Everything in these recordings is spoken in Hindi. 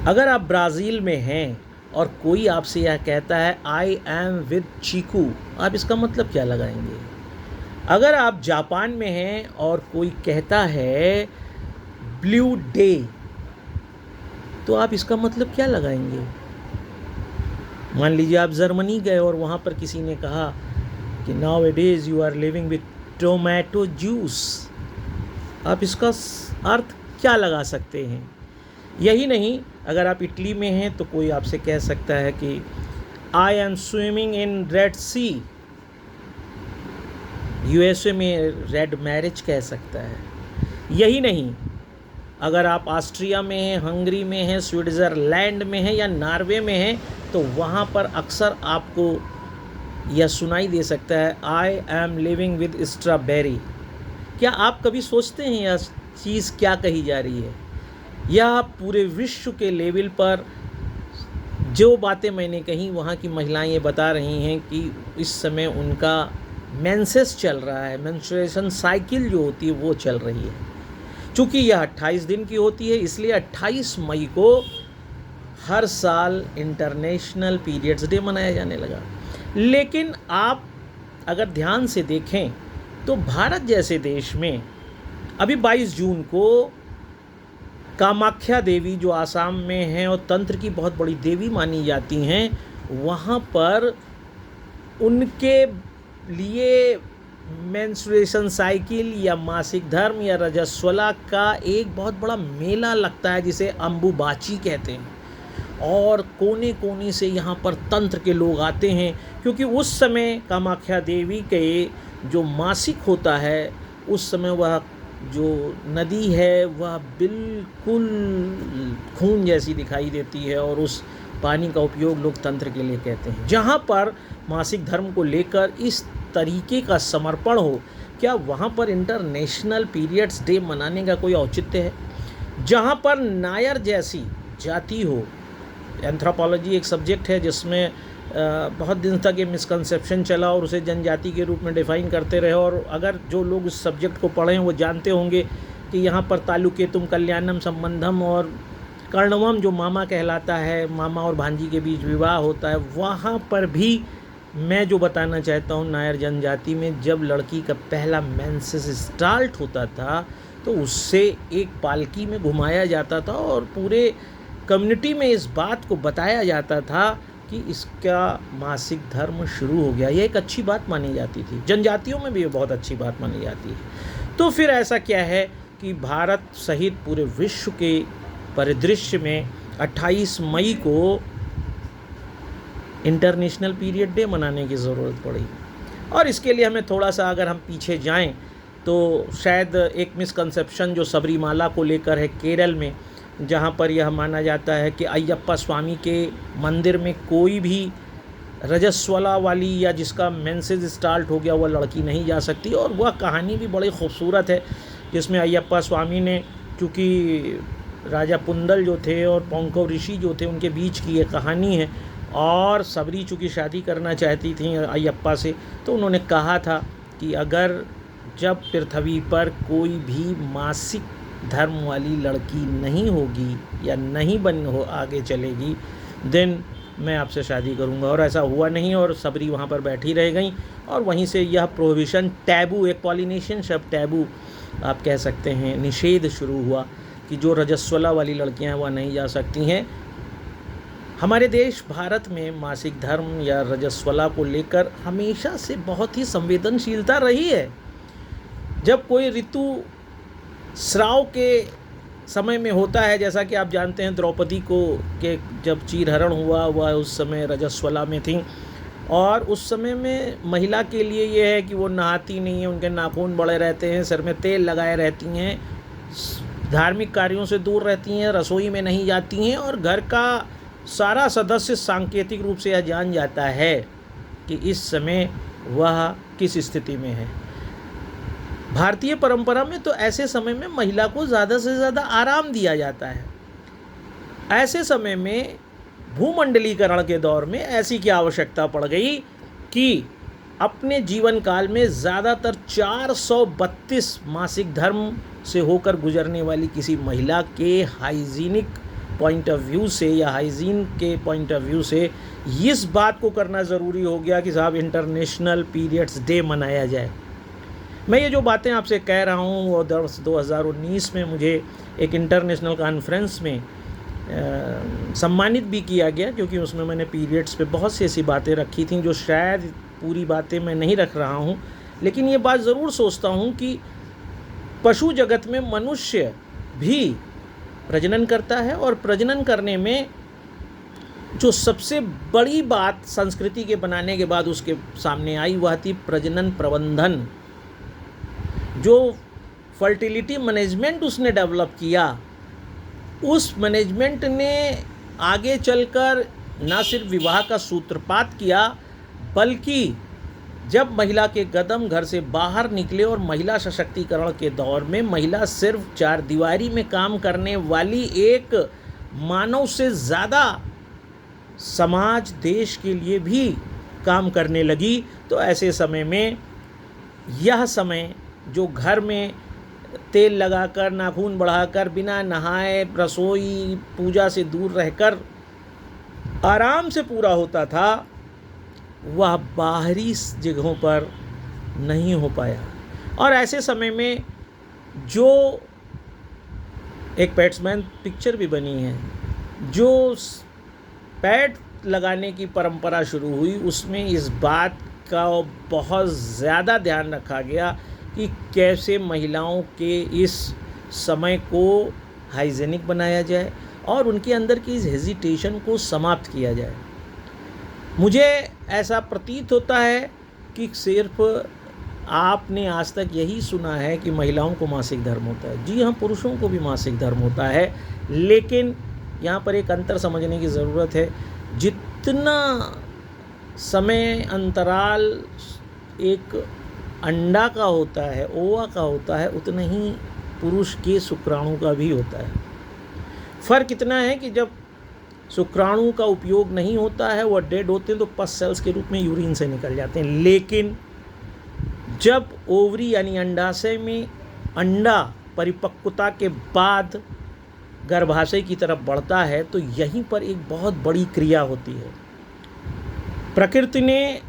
अगर आप ब्राज़ील में हैं और कोई आपसे यह कहता है आई एम विद चीकू, आप इसका मतलब क्या लगाएंगे? अगर आप जापान में हैं और कोई कहता है ब्लू डे, तो आप इसका मतलब क्या लगाएंगे? मान लीजिए आप जर्मनी गए और वहाँ पर किसी ने कहा कि now it is you are living with tomato juice, आप इसका अर्थ क्या लगा सकते हैं? यही नहीं, अगर आप इटली में हैं तो कोई आपसे कह सकता है कि I am swimming in Red Sea. USA में रेड मैरिज कह सकता है। यही नहीं, अगर आप ऑस्ट्रिया में हैं, हंगरी में हैं, स्विट्ज़रलैंड में हैं या नॉर्वे में हैं, तो वहाँ पर अक्सर आपको यह सुनाई दे सकता है I am living with strawberry. क्या आप कभी सोचते हैं यह चीज़ क्या कही जा रही है? यह पूरे विश्व के लेवल पर जो बातें मैंने कही, वहाँ की महिलाएं ये बता रही हैं कि इस समय उनका मेंसेस चल रहा है, मेंस्ट्रुएशन साइकिल जो होती है वो चल रही है। चूँकि यह 28 दिन की होती है, इसलिए 28 मई को हर साल इंटरनेशनल पीरियड्स डे मनाया जाने लगा। लेकिन आप अगर ध्यान से देखें तो भारत जैसे देश में अभी 22 जून को कामाख्या देवी, जो आसाम में हैं और तंत्र की बहुत बड़ी देवी मानी जाती हैं, वहाँ पर उनके लिए मेंस्ट्रुएशन साइकिल या मासिक धर्म या रजस्वला का एक बहुत बड़ा मेला लगता है जिसे अम्बुबाची कहते हैं। और कोने कोने से यहाँ पर तंत्र के लोग आते हैं, क्योंकि उस समय कामाख्या देवी के जो मासिक होता है, उस समय वह जो नदी है वह बिल्कुल खून जैसी दिखाई देती है और उस पानी का उपयोग लोग तंत्र के लिए कहते हैं। जहाँ पर मासिक धर्म को लेकर इस तरीके का समर्पण हो, क्या वहाँ पर इंटरनेशनल पीरियड्स डे मनाने का कोई औचित्य है? जहाँ पर नायर जैसी जाति हो, एंथ्रोपोलॉजी एक सब्जेक्ट है जिसमें बहुत दिन तक ये मिसकंसेप्शन चला और उसे जनजाति के रूप में डिफ़ाइन करते रहे। और अगर जो लोग उस सब्जेक्ट को पढ़ें वो जानते होंगे कि यहाँ पर तालुकेतुम कल्याणम संबंधम और कर्णवम जो मामा कहलाता है, मामा और भांजी के बीच विवाह होता है, वहाँ पर भी मैं जो बताना चाहता हूँ, नायर जनजाति में जब लड़की का पहला मेंसेस स्टार्ट होता था तो उससे एक पालकी में घुमाया जाता था और पूरे कम्युनिटी में इस बात को बताया जाता था कि इसका मासिक धर्म शुरू हो गया। यह एक अच्छी बात मानी जाती थी, जनजातियों में भी ये बहुत अच्छी बात मानी जाती है। तो फिर ऐसा क्या है कि भारत सहित पूरे विश्व के परिदृश्य में 28 मई को इंटरनेशनल पीरियड डे मनाने की ज़रूरत पड़ी। और इसके लिए हमें थोड़ा सा अगर हम पीछे जाएं तो शायद एक मिसकंसेप्शन जो सबरीमाला को लेकर है केरल में, जहाँ पर यह माना जाता है कि अयप्पा स्वामी के मंदिर में कोई भी रजस्वला वाली या जिसका मेंसेस स्टार्ट हो गया वह लड़की नहीं जा सकती। और वह कहानी भी बड़ी खूबसूरत है जिसमें अयप्पा स्वामी ने, चूँकि राजा पुंदल जो थे और पौंकव ऋषि जो थे उनके बीच की ये कहानी है, और सबरी चूँकि शादी करना चाहती थी अयप्पा से, तो उन्होंने कहा था कि अगर जब पृथ्वी पर कोई भी मासिक धर्म वाली लड़की नहीं होगी या नहीं आगे चलेगी, देन मैं आपसे शादी करूंगा। और ऐसा हुआ नहीं और सबरी वहाँ पर बैठी रह गई और वहीं से यह प्रोहिबिशन, टैबू, एक पॉलिनेशियन शब्द टैबू आप कह सकते हैं, निषेध शुरू हुआ कि जो रजस्वला वाली लड़कियाँ हैं वह नहीं जा सकती हैं। हमारे देश भारत में मासिक धर्म या रजस्वला को लेकर हमेशा से बहुत ही संवेदनशीलता रही है। जब कोई ऋतु स्राव के समय में होता है, जैसा कि आप जानते हैं द्रौपदी को के जब चीरहरण हुआ वह उस समय रजस्वला में थी, और उस समय में महिला के लिए ये है कि वो नहाती नहीं है, उनके नाखून बड़े रहते हैं, सिर में तेल लगाए रहती हैं, धार्मिक कार्यों से दूर रहती हैं, रसोई में नहीं जाती हैं, और घर का सारा सदस्य सांकेतिक रूप से यह जान जाता है कि इस समय वह किस स्थिति में है। भारतीय परंपरा में तो ऐसे समय में महिला को ज़्यादा से ज़्यादा आराम दिया जाता है। ऐसे समय में भूमंडलीकरण के दौर में ऐसी क्या आवश्यकता पड़ गई कि अपने जीवन काल में ज़्यादातर 432 मासिक धर्म से होकर गुजरने वाली किसी महिला के हाइजीनिक पॉइंट ऑफ व्यू से या हाइजीन के पॉइंट ऑफ व्यू से इस बात को करना ज़रूरी हो गया कि साहब इंटरनेशनल पीरियड्स डे मनाया जाए। मैं ये जो बातें आपसे कह रहा हूँ वो 2019 में मुझे एक इंटरनेशनल कॉन्फ्रेंस में सम्मानित भी किया गया, क्योंकि उसमें मैंने पीरियड्स पे बहुत सी ऐसी बातें रखी थी जो शायद पूरी बातें मैं नहीं रख रहा हूँ, लेकिन ये बात ज़रूर सोचता हूँ कि पशु जगत में मनुष्य भी प्रजनन करता है, और प्रजनन करने में जो सबसे बड़ी बात संस्कृति के बनाने के बाद उसके सामने आई वह थी प्रजनन प्रबंधन। जो फर्टिलिटी मैनेजमेंट उसने डेवलप किया, उस मैनेजमेंट ने आगे चलकर न सिर्फ विवाह का सूत्रपात किया, बल्कि जब महिला के कदम घर से बाहर निकले और महिला सशक्तिकरण के दौर में महिला सिर्फ चार दीवारी में काम करने वाली एक मानव से ज़्यादा समाज देश के लिए भी काम करने लगी, तो ऐसे समय में यह समय जो घर में तेल लगाकर, नाखून बढ़ाकर, बिना नहाए, रसोई पूजा से दूर रहकर आराम से पूरा होता था, वह बाहरी जगहों पर नहीं हो पाया। और ऐसे समय में जो एक पैट्समैन पिक्चर भी बनी है, जो पैड लगाने की परंपरा शुरू हुई, उसमें इस बात का बहुत ज़्यादा ध्यान रखा गया कि कैसे महिलाओं के इस समय को हाइजीनिक बनाया जाए और उनके अंदर की इस हेजिटेशन को समाप्त किया जाए। मुझे ऐसा प्रतीत होता है कि सिर्फ आपने आज तक यही सुना है कि महिलाओं को मासिक धर्म होता है। जी हाँ, पुरुषों को भी मासिक धर्म होता है, लेकिन यहाँ पर एक अंतर समझने की ज़रूरत है। जितना समय अंतराल एक अंडा का होता है, ओवा का होता है, उतना ही पुरुष के शुक्राणु का भी होता है। फ़र्क इतना है कि जब शुक्राणु का उपयोग नहीं होता है, वह डेड होते हैं, तो पस सेल्स के रूप में यूरिन से निकल जाते हैं। लेकिन जब ओवरी यानी अंडाशय में अंडा परिपक्वता के बाद गर्भाशय की तरफ बढ़ता है, तो यहीं पर एक बहुत बड़ी क्रिया होती है। प्रकृति ने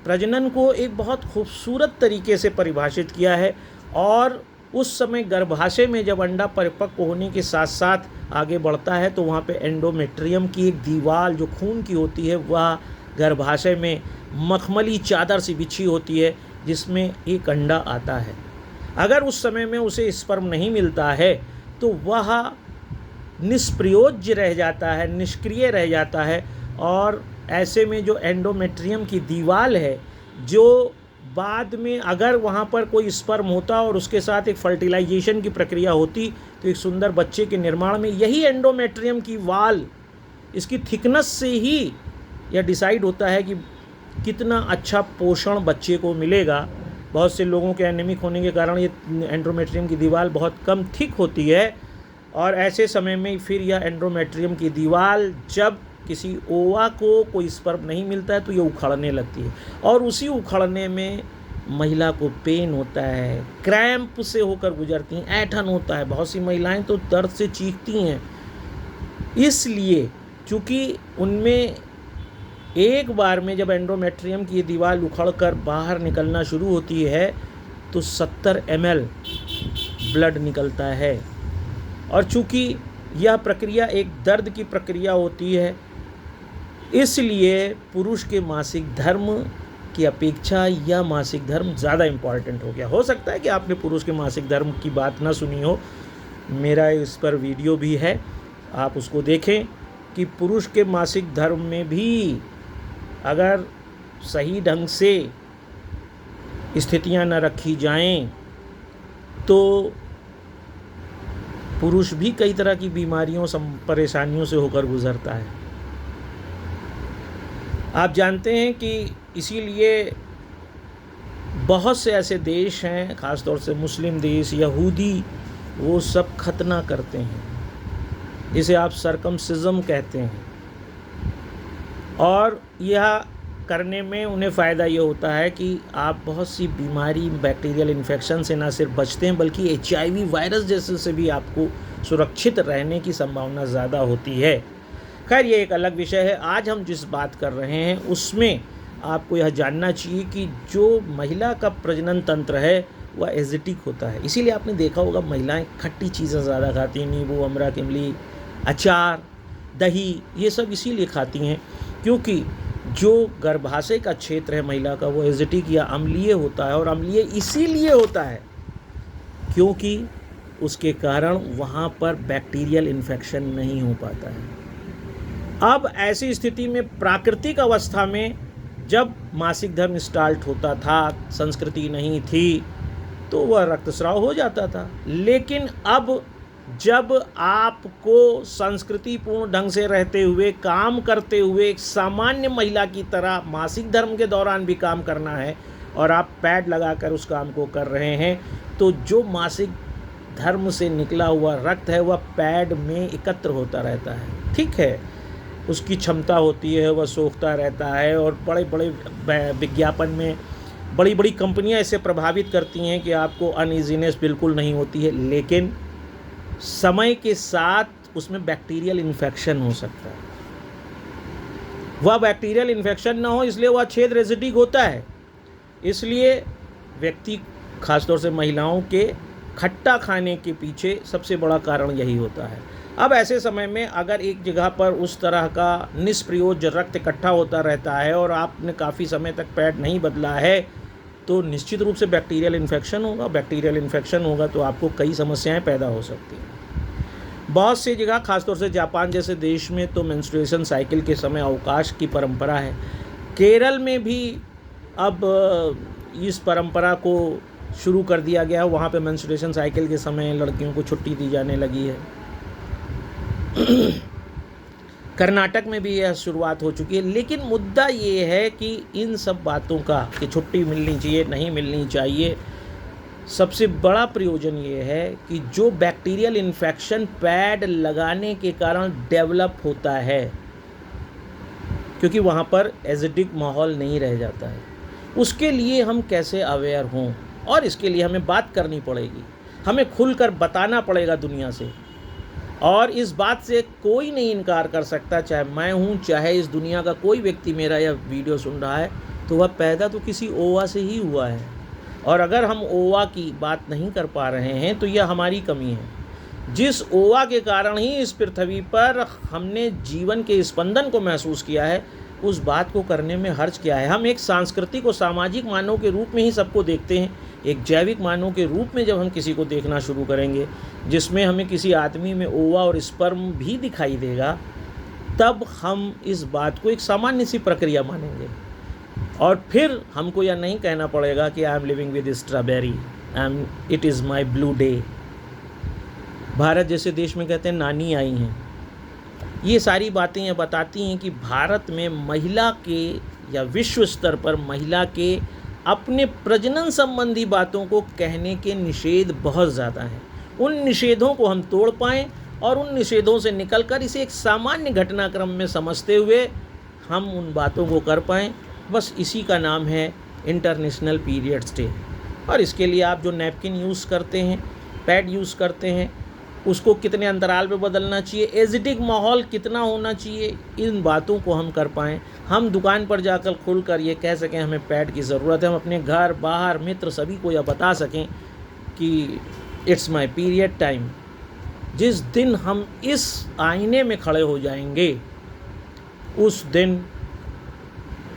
प्रजनन को एक बहुत खूबसूरत तरीके से परिभाषित किया है, और उस समय गर्भाशय में जब अंडा परिपक्व होने के साथ साथ आगे बढ़ता है, तो वहाँ पे एंडोमेट्रियम की एक दीवार जो खून की होती है, वह गर्भाशय में मखमली चादर सी बिछी होती है, जिसमें एक अंडा आता है। अगर उस समय में उसे स्पर्म नहीं मिलता है, तो वह निष्प्रयोज्य रह जाता है, निष्क्रिय रह जाता है। और ऐसे में जो एंडोमेट्रियम की दीवार है, जो बाद में अगर वहाँ पर कोई स्पर्म होता और उसके साथ एक फर्टिलाइजेशन की प्रक्रिया होती, तो एक सुंदर बच्चे के निर्माण में यही एंडोमेट्रियम की वाल, इसकी थिकनेस से ही यह डिसाइड होता है कि कितना अच्छा पोषण बच्चे को मिलेगा। बहुत से लोगों के एनीमिक होने के कारण ये एंडोमेट्रियम की दीवार बहुत कम थिक होती है, और ऐसे समय में फिर यह एंडोमेट्रियम की दीवार जब किसी ओवा को कोई स्पर्म नहीं मिलता है, तो ये उखड़ने लगती है, और उसी उखड़ने में महिला को पेन होता है, क्रैम्प से होकर गुजरती हैं, ऐंठन होता है। बहुत सी महिलाएं तो दर्द से चीखती हैं, इसलिए चूँकि उनमें एक बार में जब एंडोमेट्रियम की दीवार उखड़कर बाहर निकलना शुरू होती है, तो 70 ml ब्लड निकलता है। और चूँकि यह प्रक्रिया एक दर्द की प्रक्रिया होती है, इसलिए पुरुष के मासिक धर्म की अपेक्षा यह मासिक धर्म ज़्यादा इम्पॉर्टेंट हो गया। हो सकता है कि आपने पुरुष के मासिक धर्म की बात ना सुनी हो, मेरा इस पर वीडियो भी है, आप उसको देखें कि पुरुष के मासिक धर्म में भी अगर सही ढंग से स्थितियां न रखी जाएं, तो पुरुष भी कई तरह की बीमारियों परेशानियों से होकर गुजरता है। आप जानते हैं कि इसीलिए बहुत से ऐसे देश हैं, ख़ास तौर से मुस्लिम देश, यहूदी, वो सब खतना करते हैं, जिसे आप सर्कमसिज़म कहते हैं। और यह करने में उन्हें फ़ायदा ये होता है कि आप बहुत सी बीमारी, बैक्टीरियल इन्फेक्शन से ना सिर्फ बचते हैं, बल्कि HIV वायरस जैसे से भी आपको सुरक्षित रहने की संभावना ज़्यादा होती है। खैर ये एक अलग विषय है। आज हम जिस बात कर रहे हैं उसमें आपको यह जानना चाहिए कि जो महिला का प्रजनन तंत्र है वह एसिडिक होता है। इसीलिए आपने देखा होगा महिलाएं खट्टी चीज़ें ज़्यादा खाती हैं, नींबू, अमरक, इमली, अचार, दही, ये सब इसीलिए खाती हैं क्योंकि जो गर्भाशय का क्षेत्र है महिला का वो एसिडिक या अम्लीय होता है। और अम्लीय इसीलिए होता है क्योंकि उसके कारण वहाँ पर बैक्टीरियल इन्फेक्शन नहीं हो पाता है। अब ऐसी स्थिति में प्राकृतिक अवस्था में जब मासिक धर्म स्टार्ट होता था, संस्कृति नहीं थी, तो वह रक्तस्राव हो जाता था। लेकिन अब जब आपको संस्कृतिपूर्ण ढंग से रहते हुए, काम करते हुए, एक सामान्य महिला की तरह मासिक धर्म के दौरान भी काम करना है और आप पैड लगाकर उस काम को कर रहे हैं, तो जो मासिक धर्म से निकला हुआ रक्त है वह पैड में एकत्र होता रहता है। ठीक है, उसकी क्षमता होती है, वह सोखता रहता है और बड़े बड़े विज्ञापन में बड़ी बड़ी कंपनियां इसे प्रभावित करती हैं कि आपको अनईजीनेस बिल्कुल नहीं होती है। लेकिन समय के साथ उसमें बैक्टीरियल इन्फेक्शन हो सकता है। वह बैक्टीरियल इन्फेक्शन ना हो इसलिए वह छेद एसिडिक होता है। इसलिए व्यक्ति, खासतौर से महिलाओं के खट्टा खाने के पीछे सबसे बड़ा कारण यही होता है। अब ऐसे समय में अगर एक जगह पर उस तरह का निष्प्रयोज रक्त इकट्ठा होता रहता है और आपने काफ़ी समय तक पैड नहीं बदला है तो निश्चित रूप से बैक्टीरियल इन्फेक्शन होगा। बैक्टीरियल इन्फेक्शन होगा तो आपको कई समस्याएं पैदा हो सकती हैं। बहुत सी जगह, खासतौर से जापान जैसे देश में तो मेंस्ट्रुएशन साइकिल के समय अवकाश की परंपरा है। केरल में भी अब इस परंपरा को शुरू कर दिया गया है। वहाँ पे मेंस्ट्रुएशन साइकिल के समय लड़कियों को छुट्टी दी जाने लगी है। कर्नाटक में भी यह शुरुआत हो चुकी है। लेकिन मुद्दा ये है कि इन सब बातों का कि छुट्टी मिलनी चाहिए, नहीं मिलनी चाहिए, सबसे बड़ा प्रयोजन ये है कि जो बैक्टीरियल इन्फेक्शन पैड लगाने के कारण डेवलप होता है, क्योंकि वहाँ पर एसिडिक माहौल नहीं रह जाता है, उसके लिए हम कैसे अवेयर हों। और इसके लिए हमें बात करनी पड़ेगी, हमें खुलकर बताना पड़ेगा दुनिया से। और इस बात से कोई नहीं इनकार कर सकता, चाहे मैं हूँ, चाहे इस दुनिया का कोई व्यक्ति मेरा यह वीडियो सुन रहा है, तो वह पैदा तो किसी ओवा से ही हुआ है। और अगर हम ओवा की बात नहीं कर पा रहे हैं तो यह हमारी कमी है। जिस ओवा के कारण ही इस पृथ्वी पर हमने जीवन के स्पंदन को महसूस किया है, उस बात को करने में हर्ज क्या है। हम एक सांस्कृतिक और सामाजिक मानव के रूप में ही सबको देखते हैं। एक जैविक मानव के रूप में जब हम किसी को देखना शुरू करेंगे, जिसमें हमें किसी आदमी में ओवा और स्पर्म भी दिखाई देगा, तब हम इस बात को एक सामान्य सी प्रक्रिया मानेंगे। और फिर हमको यह नहीं कहना पड़ेगा कि I M living with strawberry, it is my blue day. Bharat जैसे देश में कहते हैं नानी आई हैं। ये सारी बातें ये बताती हैं कि भारत में महिला के या विश्व स्तर पर महिला के अपने प्रजनन संबंधी बातों को कहने के निषेध बहुत ज़्यादा हैं। उन निषेधों को हम तोड़ पाएँ और उन निषेधों से निकलकर इसे एक सामान्य घटनाक्रम में समझते हुए हम उन बातों को कर पाएँ, बस इसी का नाम है इंटरनेशनल पीरियड्स डे। और इसके लिए आप जो नैपकिन यूज़ करते हैं, पैड यूज़ करते हैं, उसको कितने अंतराल पे बदलना चाहिए, एसिडिक माहौल कितना होना चाहिए, इन बातों को हम कर पाएँ। हम दुकान पर जाकर खुल कर ये कह सकें हमें पैड की ज़रूरत है। हम अपने घर, बाहर, मित्र सभी को यह बता सकें कि इट्स माय पीरियड टाइम। जिस दिन हम इस आईने में खड़े हो जाएंगे, उस दिन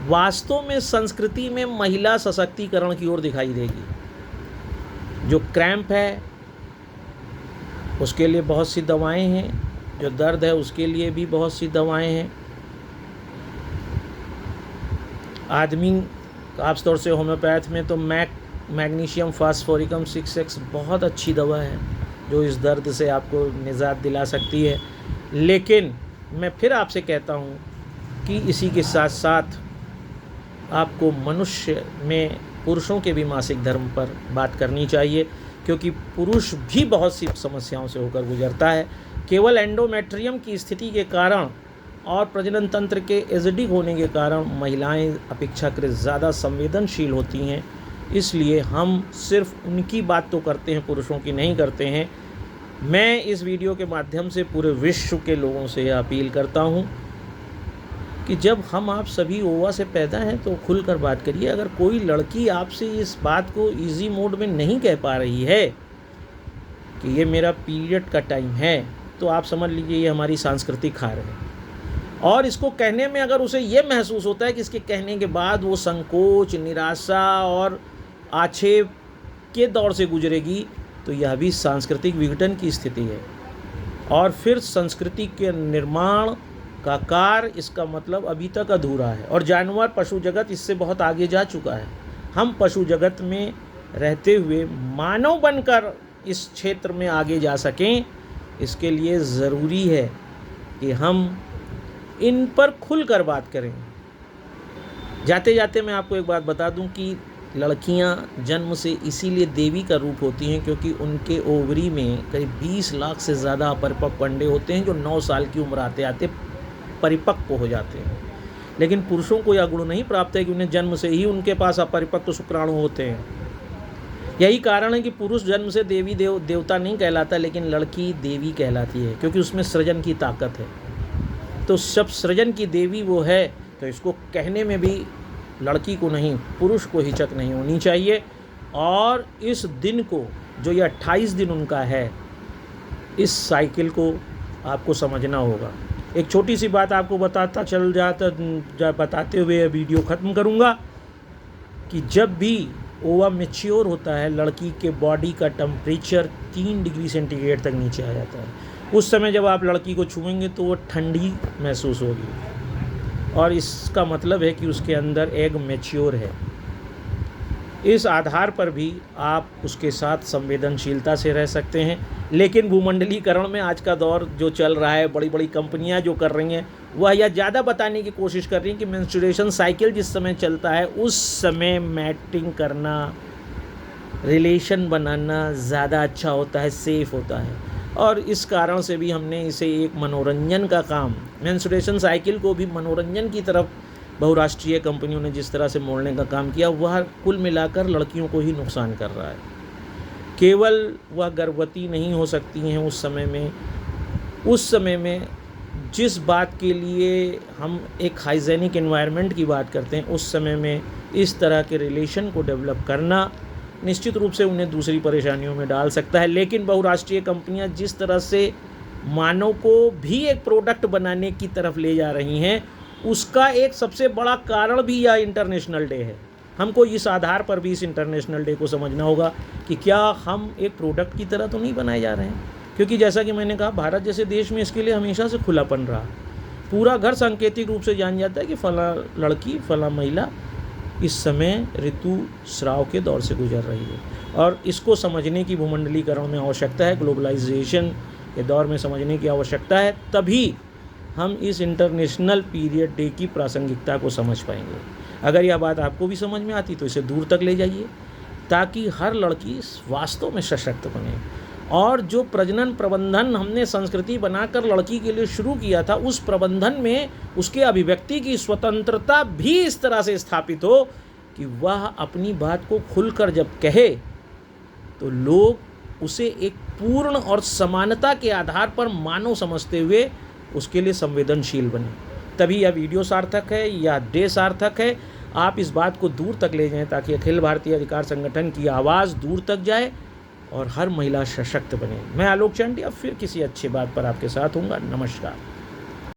वास्तव में संस्कृति में महिला सशक्तिकरण की ओर दिखाई देगी। जो क्रैम्प है उसके लिए बहुत सी दवाएं हैं, जो दर्द है उसके लिए भी बहुत सी दवाएं हैं। आदमी खास तौर से होम्योपैथ में तो मैग्नीशियम फास्फोरिकम 6X बहुत अच्छी दवा है जो इस दर्द से आपको निजात दिला सकती है। लेकिन मैं फिर आपसे कहता हूँ कि इसी के साथ साथ आपको मनुष्य में पुरुषों के भी मासिक धर्म पर बात करनी चाहिए, क्योंकि पुरुष भी बहुत सी समस्याओं से होकर गुजरता है। केवल एंडोमेट्रियम की स्थिति के कारण और प्रजनन तंत्र के एसिडिक होने के कारण महिलाएं अपेक्षाकृत ज़्यादा संवेदनशील होती हैं। इसलिए हम सिर्फ उनकी बात तो करते हैं, पुरुषों की नहीं करते हैं। मैं इस वीडियो के माध्यम से पूरे विश्व के लोगों से यह अपील करता हूँ कि जब हम आप सभी ओवा से पैदा हैं तो खुलकर बात करिए। अगर कोई लड़की आपसे इस बात को इजी मोड में नहीं कह पा रही है कि ये मेरा पीरियड का टाइम है, तो आप समझ लीजिए ये हमारी सांस्कृतिक हार है। और इसको कहने में अगर उसे ये महसूस होता है कि इसके कहने के बाद वो संकोच, निराशा और आक्षेप के दौर से गुजरेगी, तो यह भी सांस्कृतिक विघटन की स्थिति है। और फिर संस्कृति के निर्माण का कार्य इसका मतलब अभी तक अधूरा है। और जानवर, पशु जगत इससे बहुत आगे जा चुका है। हम पशु जगत में रहते हुए मानव बनकर इस क्षेत्र में आगे जा सकें, इसके लिए ज़रूरी है कि हम इन पर खुलकर बात करें। जाते जाते मैं आपको एक बात बता दूं कि लड़कियां जन्म से इसीलिए देवी का रूप होती हैं क्योंकि उनके ओवरी में करीब 20 लाख से ज़्यादा अपरिपक्व अंडे होते हैं जो 9 साल की उम्र आते आते परिपक्व हो जाते हैं। लेकिन पुरुषों को यह गुण नहीं प्राप्त है कि उन्हें जन्म से ही उनके पास अपरिपक्व शुक्राणु होते हैं। यही कारण है कि पुरुष जन्म से देवी देवता नहीं कहलाता, लेकिन लड़की देवी कहलाती है क्योंकि उसमें सृजन की ताकत है। तो सब सृजन की देवी वो है, तो इसको कहने में भी लड़की को नहीं, पुरुष को हिचक नहीं होनी चाहिए। और इस दिन को, जो ये 28 दिन उनका है, इस साइकिल को आपको समझना होगा। एक छोटी सी बात आपको बताते हुए वीडियो ख़त्म करूँगा कि जब भी ओवा मैच्योर होता है, लड़की के बॉडी का टेम्परेचर 3 डिग्री सेंटीग्रेड तक नीचे आ जाता है। उस समय जब आप लड़की को छुएंगे तो वो ठंडी महसूस होगी और इसका मतलब है कि उसके अंदर एग मैच्योर है। इस आधार पर भी आप उसके साथ संवेदनशीलता से रह सकते हैं। लेकिन भूमंडलीकरण में आज का दौर जो चल रहा है, बड़ी बड़ी कंपनियां जो कर रही हैं, वह यह ज़्यादा बताने की कोशिश कर रही हैं कि मेंस्ट्रुएशन साइकिल जिस समय चलता है उस समय मैटिंग करना, रिलेशन बनाना ज़्यादा अच्छा होता है, सेफ़ होता है। और इस कारण से भी हमने इसे एक मनोरंजन का काम, मेंस्ट्रुएशन साइकिल को भी मनोरंजन की तरफ बहुराष्ट्रीय कंपनियों ने जिस तरह से मोड़ने का काम किया, वह कुल मिलाकर लड़कियों को ही नुकसान कर रहा है। केवल वह गर्भवती नहीं हो सकती हैं उस समय में जिस बात के लिए हम एक हाइजेनिक एनवायरनमेंट की बात करते हैं, उस समय में इस तरह के रिलेशन को डेवलप करना निश्चित रूप से उन्हें दूसरी परेशानियों में डाल सकता है। लेकिन बहुराष्ट्रीय कंपनियां जिस तरह से मानव को भी एक प्रोडक्ट बनाने की तरफ ले जा रही हैं, उसका एक सबसे बड़ा कारण भी यह इंटरनेशनल डे है। हमको इस आधार पर भी इस इंटरनेशनल डे को समझना होगा कि क्या हम एक प्रोडक्ट की तरह तो नहीं बनाए जा रहे हैं। क्योंकि जैसा कि मैंने कहा, भारत जैसे देश में इसके लिए हमेशा से खुलापन रहा। पूरा घर सांकेतिक रूप से जान जाता है कि फला लड़की, फला महिला इस समय ऋतु स्राव के दौर से गुजर रही है। और इसको समझने की भूमंडलीकरण में आवश्यकता है, ग्लोबलाइजेशन के दौर में समझने की आवश्यकता है। तभी हम इस इंटरनेशनल पीरियड डे की प्रासंगिकता को समझ पाएंगे। अगर यह बात आपको भी समझ में आती तो इसे दूर तक ले जाइए, ताकि हर लड़की वास्तव में सशक्त बने। और जो प्रजनन प्रबंधन हमने संस्कृति बनाकर लड़की के लिए शुरू किया था, उस प्रबंधन में उसके अभिव्यक्ति की स्वतंत्रता भी इस तरह से स्थापित हो कि वह अपनी बात को खुलकर जब कहे तो लोग उसे एक पूर्ण और समानता के आधार पर मानव समझते हुए उसके लिए संवेदनशील बने। तभी यह वीडियो सार्थक है, यह डे सार्थक है। आप इस बात को दूर तक ले जाएं ताकि अखिल भारतीय अधिकार संगठन की आवाज़ दूर तक जाए और हर महिला सशक्त बने। मैं आलोक चांडी अब फिर किसी अच्छी बात पर आपके साथ हूँगा। नमस्कार।